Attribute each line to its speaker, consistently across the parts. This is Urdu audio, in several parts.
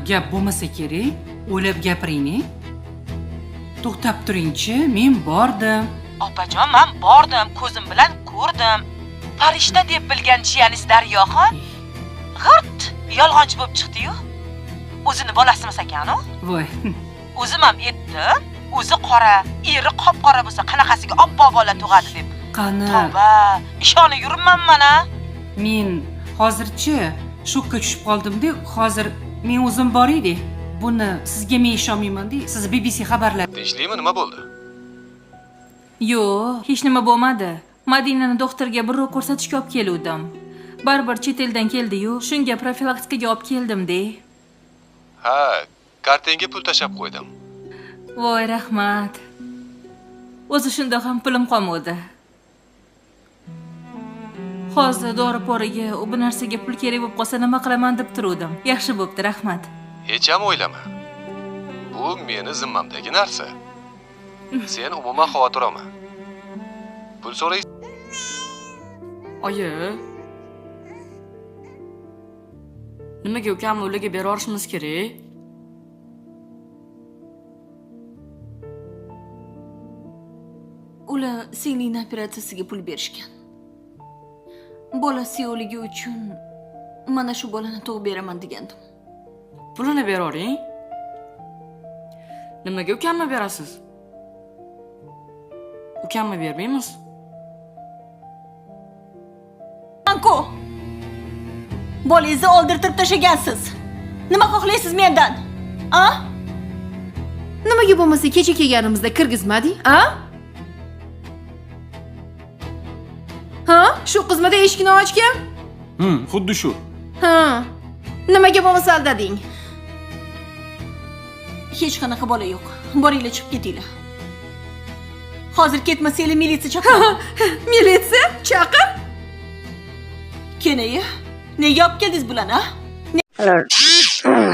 Speaker 1: gap bo'lmasa kerak, o'ylab gapiring. To'xtab turing-chi, men bordim.
Speaker 2: Opajon, men bordim, ko'zim bilan ko'rdim. Farishta deb bilgan jiyaningiz Daryoxon g'irt yolg'onchi bo'lib chiqdi-yu. O'zini bolasimiz ekan-u.
Speaker 1: Voy.
Speaker 2: O'zim ham aytdim, o'zi qora, eri qop-qora bo'lsa qanaqasiga obbo bola tug'adi deb.
Speaker 1: Qani?
Speaker 2: Tavba, ishonib yuribman mana.
Speaker 1: Men hozirchi shokka tushib qoldim-da, hozir men o'zim bor edi. Buni sizga men ishonmayman-da. Siz BBC xabarlar.
Speaker 3: Tinchlikmi, nima bo'ldi?
Speaker 4: Yo'q, hech nima bo'lmadi. Madinani doktorga bir ko'rsatishga olib keldim. Baribir chet eldan keldi-yu, shunga profilaktikaga olib keldim-da.
Speaker 3: Ha, kartenga pul tashab qo'ydim.
Speaker 4: Voy, rahmat. O'zi shundoq ham pulim qolmadi. Hozir dori-poriga u bir narsaga pul kerak bo'lib qolsa nima qilaman deb turdim. Yaxshi bo'pti, rahmat.
Speaker 3: Hech ham o'ylama. Bu meni zimmamdagi narsa. Sen umuman xavotir olma. Pul so'raysan.
Speaker 5: Oyi. Nimaga ukamni ularga bera olishimiz kerak?
Speaker 6: Ular singling operatsiyasiga pul berishgan. Bola siyovligi uchun mana shu bolani tug'ib beraman degandim.
Speaker 5: Pulini bera oling. Nimaga ukamni berasiz? Ukamni bermaymiz.
Speaker 6: Anko! Bolangizni oldirtirib tashagansiz. Nima xohlaysiz mendan? A?
Speaker 7: Nimaga bo'lmasa kecha kelganimizda kirgizmading, a? Ha? Shu qizmada eshikni ochgan?
Speaker 8: Xuddi shu.
Speaker 7: Ha. Nimaga bo'lmasa aldading?
Speaker 6: Hech qanaqa bola yo'q. Boringlar chiqib ketinglar. Hozir ketmasanglar militsiya chaqiraman.
Speaker 7: Militsiya? Chaqir.
Speaker 6: Kenayi, nega olib keldingiz bularni, a?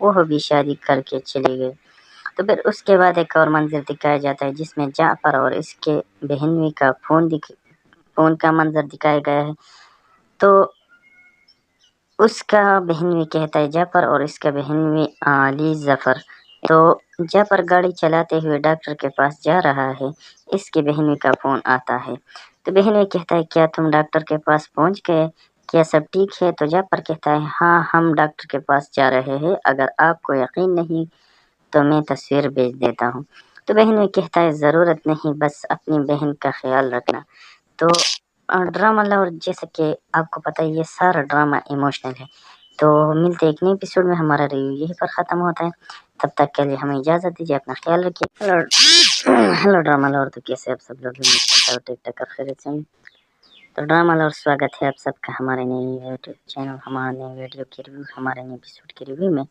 Speaker 9: وہ بھی شادی کر کے چلے گئے۔ تو پھر اس کے بعد ایک اور منظر دکھایا جاتا ہے جس میں جعفر اور اس کے بہنوئی کا فون کا منظر دکھایا گیا ہے۔ تو اس کا بہنوئی کہتا ہے جعفر اور اس کا بہنوئی علی ظفر۔ تو جعفر گاڑی چلاتے ہوئے ڈاکٹر کے پاس جا رہا ہے، اس کی بہنوئی کا فون آتا ہے۔ تو بہنوئی کہتا ہے کیا تم ڈاکٹر کے پاس پہنچ گئے، کیا سب ٹھیک ہے؟ تو جعفر کہتا ہے ہاں ہم ڈاکٹر کے پاس جا رہے ہیں، اگر آپ کو یقین نہیں تو میں تصویر بھیج دیتا ہوں۔ تو بہنوئی کہتا ہے ضرورت نہیں، بس اپنی بہن کا خیال رکھنا۔ تو ڈرامہ لور جیسا کہ آپ کو پتہ ہے یہ سارا ڈرامہ ایموشنل ہے۔ تو ملتے ایک نئے ایپیسوڈ میں، ہمارا ریویو یہی پر ختم ہوتا ہے۔ تب تک کے لیے ہمیں اجازت دیجیے، اپنا خیال رکھیے۔ ہیلو ڈرامہ لور، تو کیسے آپ سب لوگ ٹھیک ٹھاک اور خیریت سے ہیں؟ تو ڈرامہ لور سواگت ہے آپ سب کا ہمارے نئے یوٹیوب چینل، ہمارے نئے ویڈیو کے ریویو، ہمارے نئے ایپیسوڈ کے ریویو میں۔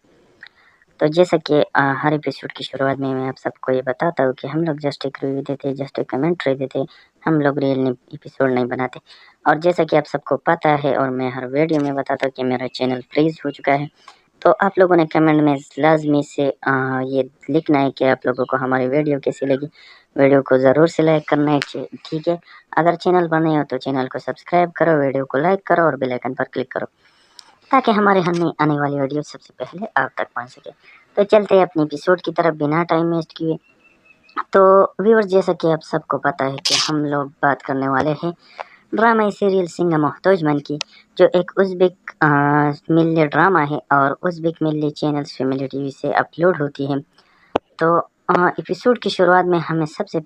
Speaker 9: تو جیسا کہ ہر ایپیسوڈ کی شروعات میں آپ سب کو یہ بتاتا ہوں کہ ہم لوگ جسٹ ایک ریویو دیتے، جسٹ ایک کمنٹری دیتے، ہم لوگ ریئل ایپیسوڈ نہیں بناتے۔ اور جیسا کہ آپ سب کو پتہ ہے اور میں ہر ویڈیو میں بتاتا ہوں کہ میرا چینل فریز ہو چکا ہے۔ تو آپ لوگوں نے کمنٹ میں لازمی سے یہ لکھنا ہے کہ آپ لوگوں کو ہماری ویڈیو کیسی لگی۔ ویڈیو کو ضرور سے لائک کرنا ہے، ٹھیک ہے؟ اگر چینل پر نئے ہو تو چینل کو سبسکرائب کرو، ویڈیو کو لائک کرو اور بیل آئیکن پر کلک کرو تاکہ ہمارے آنے والی ویڈیو سب سے پہلے آپ تک پہنچ سکے۔ تو چلتے ہیں اپنی ایپیسوڈ کی طرف بنا ٹائم ویسٹ کیے۔ تو ویور جیسا کہ آپ سب کو پتہ ہے کہ ہم لوگ بات کرنے والے ہیں ڈرامہ سیریل سنگم محتوج من کی، جو ایک ازبک ملی ڈرامہ ہے اور ازبک ملی چینلز فیملی ٹی وی سے اپلوڈ ہوتی ہے۔ تو ایپیسوڈ کی شروعات میں ہمیں سب سے